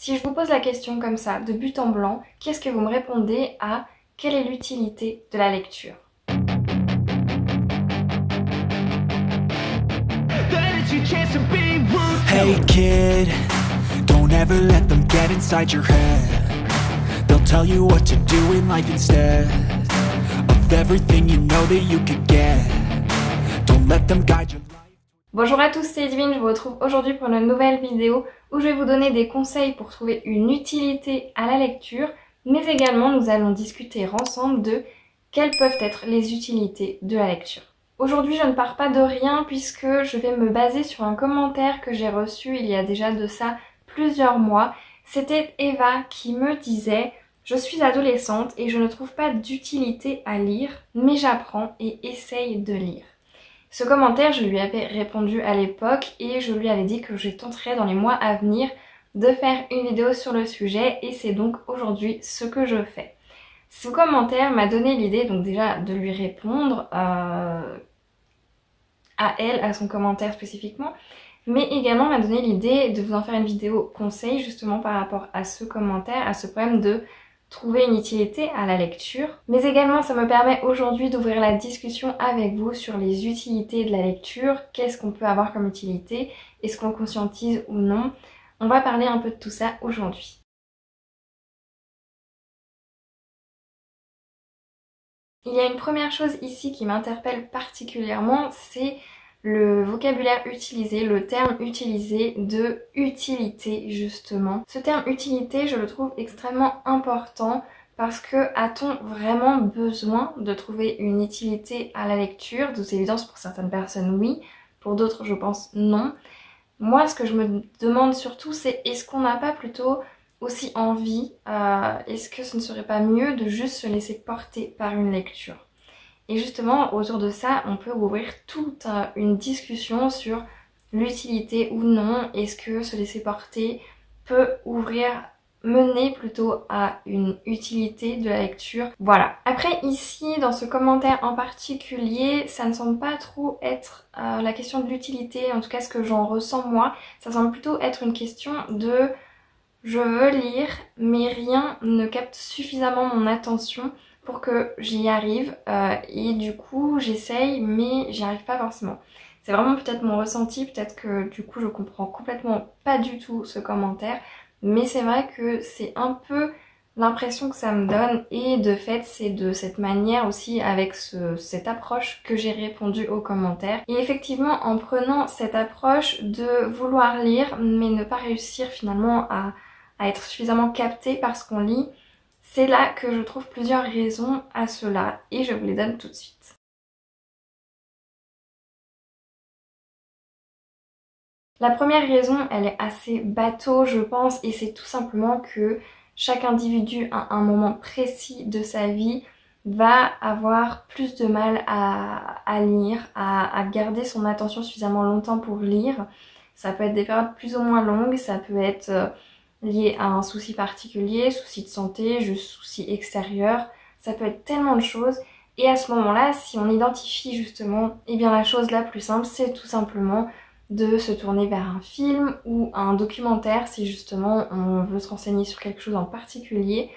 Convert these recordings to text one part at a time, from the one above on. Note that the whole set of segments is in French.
Si je vous pose la question comme ça, de but en blanc, qu'est-ce que vous me répondez à quelle est l'utilité de la lecture? Hey kid, don't ever let them get inside your head. They'll tell you what to do in life instead of everything you know that you could get. Don't let them guide your life. Bonjour à tous, c'est Edwin, je vous retrouve aujourd'hui pour une nouvelle vidéo où je vais vous donner des conseils pour trouver une utilité à la lecture, mais également nous allons discuter ensemble de quelles peuvent être les utilités de la lecture. Aujourd'hui je ne pars pas de rien puisque je vais me baser sur un commentaire que j'ai reçu il y a déjà de ça plusieurs mois. C'était Eva qui me disait « Je suis adolescente et je ne trouve pas d'utilité à lire, mais j'apprends et essaye de lire ». Ce commentaire, je lui avais répondu à l'époque et je lui avais dit que je tenterais dans les mois à venir de faire une vidéo sur le sujet et c'est donc aujourd'hui ce que je fais. Ce commentaire m'a donné l'idée donc déjà de lui répondre à elle, à son commentaire spécifiquement, mais également m'a donné l'idée de vous en faire une vidéo conseil justement par rapport à ce commentaire, à ce problème de trouver une utilité à la lecture. Mais également ça me permet aujourd'hui d'ouvrir la discussion avec vous sur les utilités de la lecture, qu'est-ce qu'on peut avoir comme utilité, est-ce qu'on conscientise ou non. On va parler un peu de tout ça aujourd'hui. Il y a une première chose ici qui m'interpelle particulièrement, c'est le vocabulaire utilisé, le terme utilisé de utilité justement. Ce terme utilité, je le trouve extrêmement important parce que a-t-on vraiment besoin de trouver une utilité à la lecture? De toute évidence pour certaines personnes oui, pour d'autres je pense non. Moi ce que je me demande surtout c'est est-ce qu'on n'a pas plutôt aussi envie, est-ce que ce ne serait pas mieux de juste se laisser porter par une lecture? Et justement, autour de ça, on peut ouvrir toute une discussion sur l'utilité ou non. Est-ce que se laisser porter peut mener plutôt à une utilité de la lecture? Voilà. Après, ici, dans ce commentaire en particulier, ça ne semble pas trop être la question de l'utilité, en tout cas ce que j'en ressens moi. Ça semble plutôt être une question de je veux lire, mais rien ne capte suffisamment mon attention pour que j'y arrive et du coup j'essaye mais j'y arrive pas forcément. C'est vraiment peut-être mon ressenti, peut-être que du coup je comprends complètement pas du tout ce commentaire, mais c'est vrai que c'est un peu l'impression que ça me donne et de fait c'est de cette manière aussi avec cette approche que j'ai répondu aux commentaires. Et effectivement en prenant cette approche de vouloir lire mais ne pas réussir finalement à être suffisamment capté par ce qu'on lit, c'est là que je trouve plusieurs raisons à cela et je vous les donne tout de suite. La première raison, elle est assez bateau je pense et c'est tout simplement que chaque individu à un moment précis de sa vie va avoir plus de mal à lire, à garder son attention suffisamment longtemps pour lire. Ça peut être des périodes plus ou moins longues, ça peut être lié à un souci particulier, souci de santé, juste souci extérieur, ça peut être tellement de choses et à ce moment-là, si on identifie justement, eh bien la chose la plus simple, c'est tout simplement de se tourner vers un film ou un documentaire si justement on veut se renseigner sur quelque chose en particulier.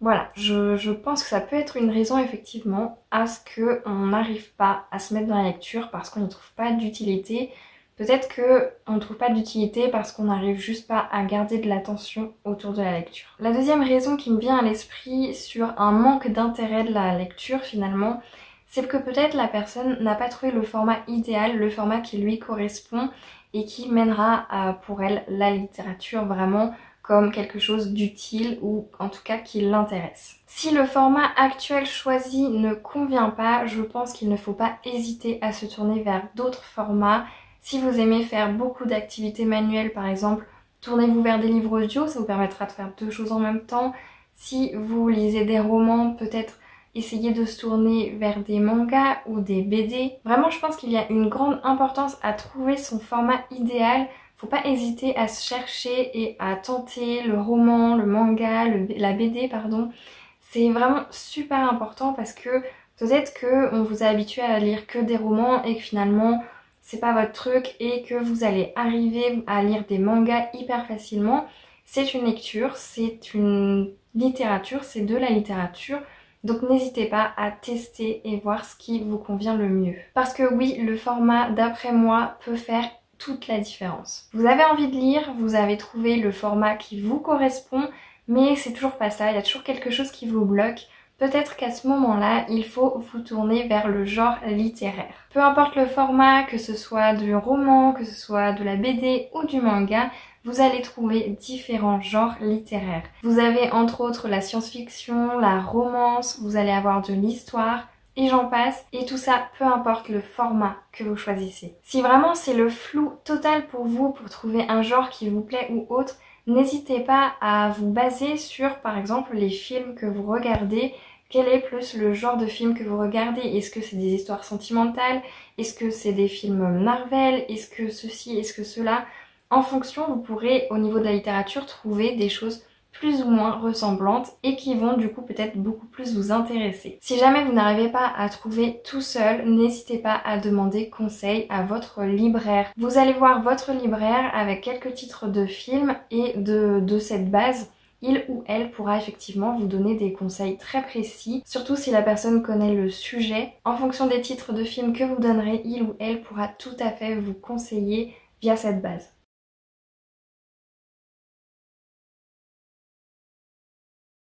Voilà, je pense que ça peut être une raison effectivement à ce qu'on n'arrive pas à se mettre dans la lecture parce qu'on n'y trouve pas d'utilité. Peut-être qu'on ne trouve pas d'utilité parce qu'on n'arrive juste pas à garder de l'attention autour de la lecture. La deuxième raison qui me vient à l'esprit sur un manque d'intérêt de la lecture finalement, c'est que peut-être la personne n'a pas trouvé le format idéal, le format qui lui correspond et qui mènera pour elle la littérature vraiment comme quelque chose d'utile ou en tout cas qui l'intéresse. Si le format actuel choisi ne convient pas, je pense qu'il ne faut pas hésiter à se tourner vers d'autres formats. Si vous aimez faire beaucoup d'activités manuelles par exemple, tournez-vous vers des livres audio, ça vous permettra de faire deux choses en même temps. Si vous lisez des romans, peut-être essayez de se tourner vers des mangas ou des BD. Vraiment je pense qu'il y a une grande importance à trouver son format idéal. Faut pas hésiter à se chercher et à tenter le roman, le manga, la BD pardon. C'est vraiment super important parce que peut-être qu'on vous a habitué à lire que des romans et que finalement c'est pas votre truc et que vous allez arriver à lire des mangas hyper facilement. c'est une lecture, c'est une littérature, c'est de la littérature. Donc n'hésitez pas à tester et voir ce qui vous convient le mieux. Parce que oui, le format d'après moi peut faire toute la différence. Vous avez envie de lire, vous avez trouvé le format qui vous correspond, mais c'est toujours pas ça, il y a toujours quelque chose qui vous bloque. Peut-être qu'à ce moment-là, il faut vous tourner vers le genre littéraire. Peu importe le format, que ce soit du roman, que ce soit de la BD ou du manga, vous allez trouver différents genres littéraires. Vous avez entre autres la science-fiction, la romance, vous allez avoir de l'histoire, et j'en passe, et tout ça, peu importe le format que vous choisissez. Si vraiment c'est le flou total pour vous, pour trouver un genre qui vous plaît ou autre, n'hésitez pas à vous baser sur, par exemple, les films que vous regardez. Quel est plus le genre de film que vous regardez? Est-ce que c'est des histoires sentimentales? Est-ce que c'est des films Marvel? Est-ce que ceci? Est-ce que cela? En fonction, vous pourrez, au niveau de la littérature, trouver des choses plus ou moins ressemblantes et qui vont du coup peut-être beaucoup plus vous intéresser. Si jamais vous n'arrivez pas à trouver tout seul, n'hésitez pas à demander conseil à votre libraire. Vous allez voir votre libraire avec quelques titres de films et de cette base. Il ou elle pourra effectivement vous donner des conseils très précis, surtout si la personne connaît le sujet. En fonction des titres de films que vous donnerez, il ou elle pourra tout à fait vous conseiller via cette base.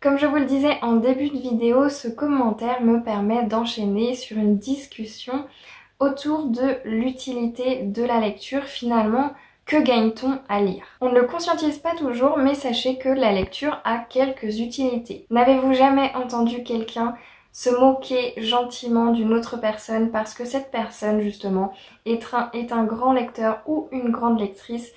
Comme je vous le disais en début de vidéo, ce commentaire me permet d'enchaîner sur une discussion autour de l'utilité de la lecture. Finalement, que gagne-t-on à lire? On ne le conscientise pas toujours, mais sachez que la lecture a quelques utilités. N'avez-vous jamais entendu quelqu'un se moquer gentiment d'une autre personne parce que cette personne justement est un grand lecteur ou une grande lectrice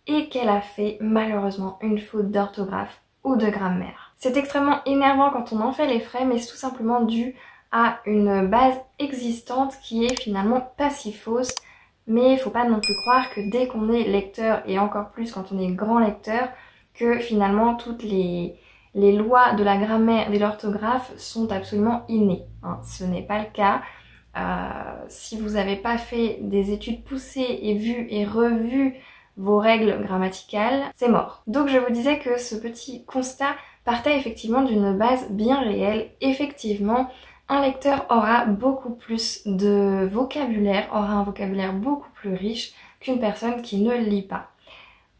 et qu'elle a fait malheureusement une faute d'orthographe ou de grammaire? C'est extrêmement énervant quand on en fait les frais, mais c'est tout simplement dû à une base existante qui est finalement pas si fausse. Mais il faut pas non plus croire que dès qu'on est lecteur, et encore plus quand on est grand lecteur, que finalement toutes les lois de la grammaire et de l'orthographe sont absolument innées. Hein. Ce n'est pas le cas. Si vous n'avez pas fait des études poussées et vu et revu vos règles grammaticales, c'est mort. Donc je vous disais que ce petit constat partait effectivement d'une base bien réelle. Effectivement, un lecteur aura beaucoup plus de vocabulaire, aura un vocabulaire beaucoup plus riche qu'une personne qui ne lit pas.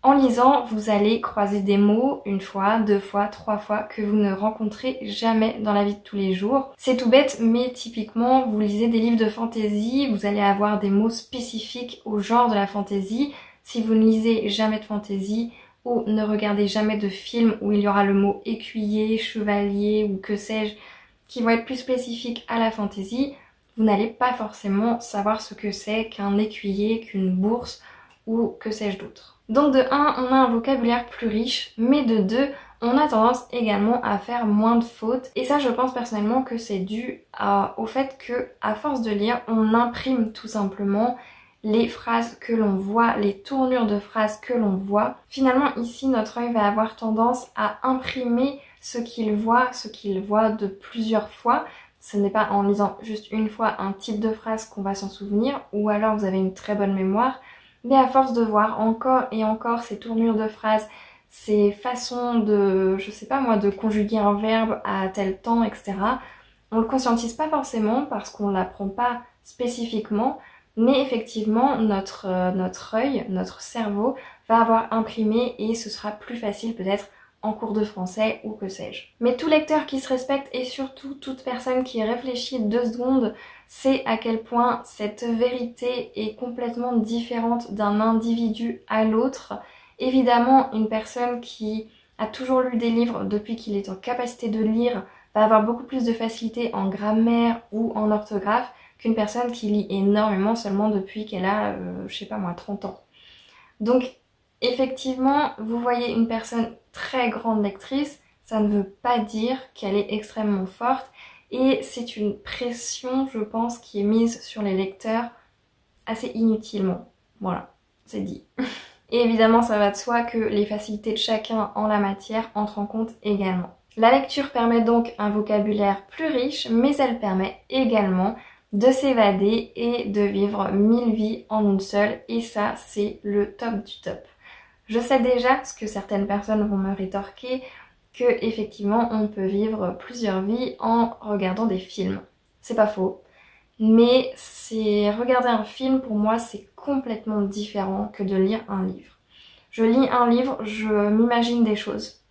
En lisant, vous allez croiser des mots une fois, deux fois, trois fois que vous ne rencontrez jamais dans la vie de tous les jours. C'est tout bête, mais typiquement, vous lisez des livres de fantasy, vous allez avoir des mots spécifiques au genre de la fantasy. Si vous ne lisez jamais de fantasy ou ne regardez jamais de film où il y aura le mot écuyer, chevalier ou que sais-je, qui vont être plus spécifiques à la fantaisie, vous n'allez pas forcément savoir ce que c'est qu'un écuyer, qu'une bourse ou que sais-je d'autre. Donc de 1, on a un vocabulaire plus riche, mais de 2, on a tendance également à faire moins de fautes. Et ça, je pense personnellement que c'est dû au fait que, à force de lire, on imprime tout simplement les phrases que l'on voit, les tournures de phrases que l'on voit. Finalement, ici, notre œil va avoir tendance à imprimer ce qu'il voit de plusieurs fois. Ce n'est pas en lisant juste une fois un type de phrase qu'on va s'en souvenir, ou alors vous avez une très bonne mémoire, mais à force de voir encore et encore ces tournures de phrases, ces façons de, je sais pas moi, de conjuguer un verbe à tel temps, etc. On le conscientise pas forcément parce qu'on l'apprend pas spécifiquement, mais effectivement notre œil, notre cerveau va avoir imprimé et ce sera plus facile peut-être en cours de français ou que sais-je. Mais tout lecteur qui se respecte et surtout toute personne qui réfléchit 2 secondes sait à quel point cette vérité est complètement différente d'un individu à l'autre. Évidemment, une personne qui a toujours lu des livres depuis qu'il est en capacité de lire va avoir beaucoup plus de facilité en grammaire ou en orthographe qu'une personne qui lit énormément seulement depuis qu'elle a, je sais pas moi, 30 ans. Donc effectivement, vous voyez une personne très grande lectrice, ça ne veut pas dire qu'elle est extrêmement forte et c'est une pression, je pense, qui est mise sur les lecteurs assez inutilement. Voilà, c'est dit. Et évidemment, ça va de soi que les facilités de chacun en la matière entrent en compte également. La lecture permet donc un vocabulaire plus riche, mais elle permet également de s'évader et de vivre 1000 vies en une seule, et ça, c'est le top du top. Je sais déjà ce que certaines personnes vont me rétorquer, que effectivement on peut vivre plusieurs vies en regardant des films. C'est pas faux, mais regarder un film pour moi c'est complètement différent que de lire un livre. Je lis un livre, je m'imagine des choses,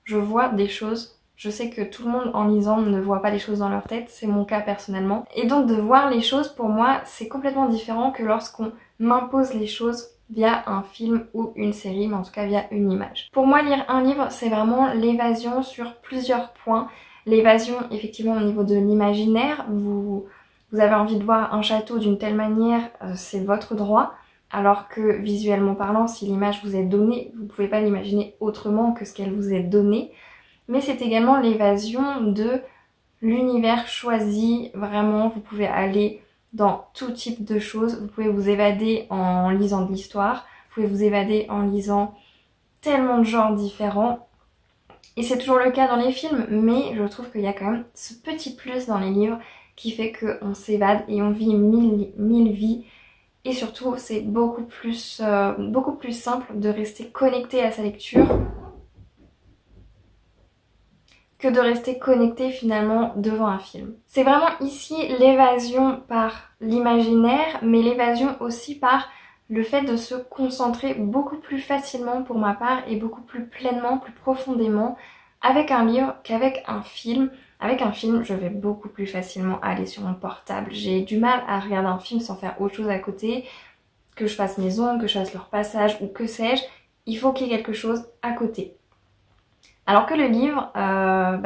je vois des choses. Je sais que tout le monde en lisant ne voit pas les choses dans leur tête, c'est mon cas personnellement. Et donc de voir les choses pour moi c'est complètement différent que lorsqu'on m'impose les choses via un film ou une série, mais en tout cas via une image. Pour moi lire un livre c'est vraiment l'évasion sur plusieurs points. L'évasion effectivement au niveau de l'imaginaire, vous avez envie de voir un château d'une telle manière, c'est votre droit. Alors que visuellement parlant, si l'image vous est donnée, vous ne pouvez pas l'imaginer autrement que ce qu'elle vous est donnée. Mais c'est également l'évasion de l'univers choisi. Vraiment, vous pouvez aller dans tout type de choses. Vous pouvez vous évader en lisant de l'histoire. Vous pouvez vous évader en lisant tellement de genres différents. Et c'est toujours le cas dans les films, mais je trouve qu'il y a quand même ce petit plus dans les livres qui fait qu'on s'évade et on vit mille vies. Et surtout, c'est beaucoup plus simple de rester connecté à sa lecture que de rester connecté finalement devant un film. C'est vraiment ici l'évasion par l'imaginaire, mais l'évasion aussi par le fait de se concentrer beaucoup plus facilement pour ma part et beaucoup plus pleinement, plus profondément avec un livre qu'avec un film. Avec un film, je vais beaucoup plus facilement aller sur mon portable. J'ai du mal à regarder un film sans faire autre chose à côté, que je fasse mes ongles, que je fasse leur passage ou que sais-je. Il faut qu'il y ait quelque chose à côté. Alors que le livre,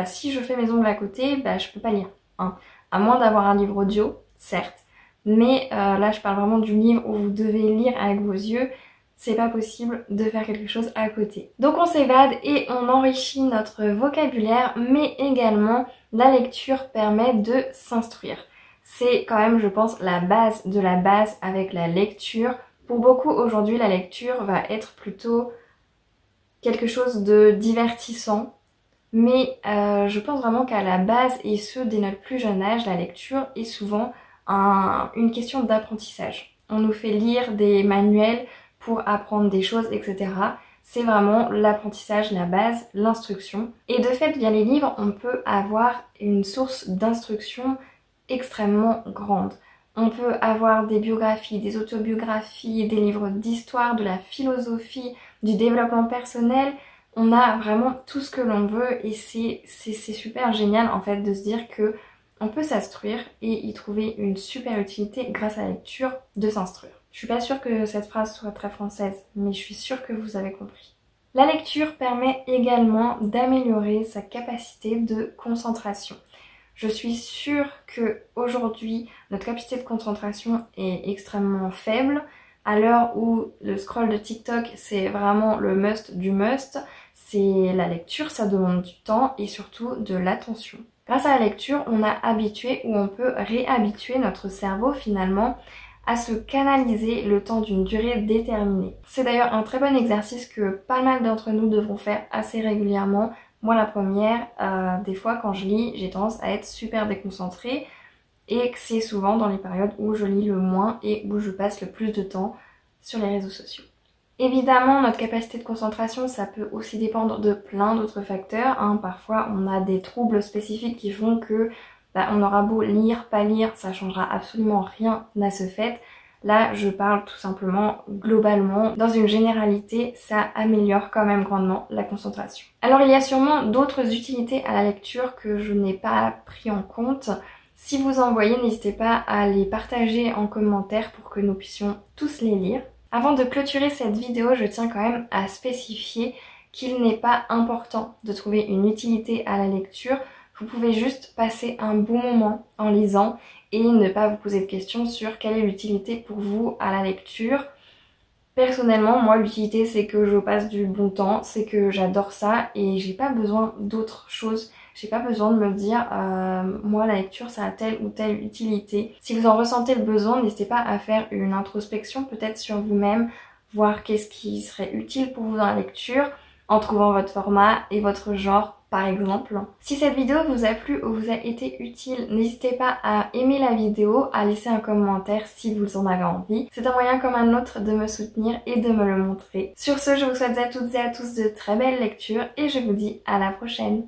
si je fais mes ongles à côté, je peux pas lire. Hein. À moins d'avoir un livre audio, certes. Mais là, je parle vraiment du livre où vous devez lire avec vos yeux. C'est pas possible de faire quelque chose à côté. Donc on s'évade et on enrichit notre vocabulaire, mais également la lecture permet de s'instruire. C'est quand même, je pense, la base de la base avec la lecture. Pour beaucoup, aujourd'hui, la lecture va être plutôt quelque chose de divertissant. Mais je pense vraiment qu'à la base, et ce dès notre plus jeune âge, la lecture est souvent une question d'apprentissage. On nous fait lire des manuels pour apprendre des choses, etc. C'est vraiment l'apprentissage, la base, l'instruction. Et de fait, via les livres, on peut avoir une source d'instruction extrêmement grande. On peut avoir des biographies, des autobiographies, des livres d'histoire, de la philosophie, du développement personnel. On a vraiment tout ce que l'on veut et c'est super génial en fait de se dire que on peut s'instruire et y trouver une super utilité grâce à la lecture de s'instruire. Je suis pas sûre que cette phrase soit très française, mais je suis sûre que vous avez compris. La lecture permet également d'améliorer sa capacité de concentration. Je suis sûre que aujourd'hui notre capacité de concentration est extrêmement faible. À l'heure où le scroll de TikTok c'est vraiment le must du must, c'est la lecture, ça demande du temps et surtout de l'attention. Grâce à la lecture, on a habitué ou on peut réhabituer notre cerveau finalement à se canaliser le temps d'une durée déterminée. C'est d'ailleurs un très bon exercice que pas mal d'entre nous devront faire assez régulièrement. Moi la première, des fois quand je lis, j'ai tendance à être super déconcentrée et que c'est souvent dans les périodes où je lis le moins et où je passe le plus de temps sur les réseaux sociaux. Évidemment, notre capacité de concentration, ça peut aussi dépendre de plein d'autres facteurs. Hein. Parfois, on a des troubles spécifiques qui font que on aura beau lire, pas lire, ça changera absolument rien à ce fait. Là, je parle tout simplement globalement. Dans une généralité, ça améliore quand même grandement la concentration. Alors, il y a sûrement d'autres utilités à la lecture que je n'ai pas pris en compte. Si vous en voyez, n'hésitez pas à les partager en commentaire pour que nous puissions tous les lire. Avant de clôturer cette vidéo, je tiens quand même à spécifier qu'il n'est pas important de trouver une utilité à la lecture. Vous pouvez juste passer un bon moment en lisant et ne pas vous poser de questions sur quelle est l'utilité pour vous à la lecture. Personnellement, moi l'utilité c'est que je passe du bon temps, c'est que j'adore ça et j'ai pas besoin d'autre chose. J'ai pas besoin de me dire moi la lecture ça a telle ou telle utilité. Si vous en ressentez le besoin, n'hésitez pas à faire une introspection peut-être sur vous-même, voir qu'est-ce qui serait utile pour vous dans la lecture en trouvant votre format et votre genre par exemple. Si cette vidéo vous a plu ou vous a été utile, n'hésitez pas à aimer la vidéo, à laisser un commentaire si vous en avez envie. C'est un moyen comme un autre de me soutenir et de me le montrer. Sur ce, je vous souhaite à toutes et à tous de très belles lectures et je vous dis à la prochaine.